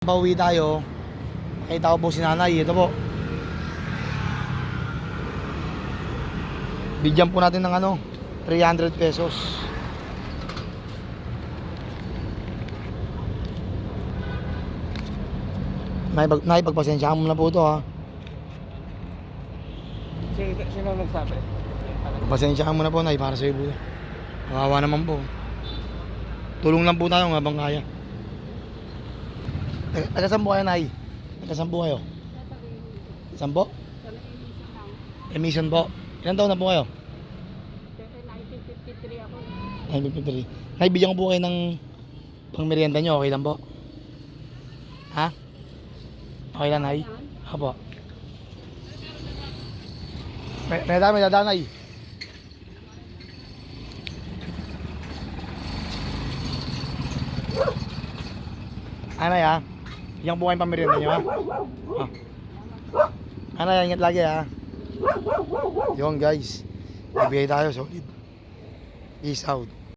Pauwi tayo. Nakita ko po si nanay. Ito po. Bigyan po natin ng 300 pesos. Naipagpasensya mo na po ito, ha. Sino nagsabi? Pasensya mo na po, nay, para sa iyo po. Kawawa naman po. Tulong lang po tayo habang kaya. Taga-saan po kayo, nay? Taga-saan po kayo? Saan po? Emission po. Ilan taon na po kayo? 1953 ako. 953. Nay, bigyan ko po kayo ng pang-merienda nyo. Okay lang po? Ha? Okay lang, nay? Apo. May dadaan, nay. Anay, ha? Bigyan po kayong pang-merienda nyo, ha? Anay, ingat lagi, ha? Yun, guys. Magbigay tayo, solid. Peace out.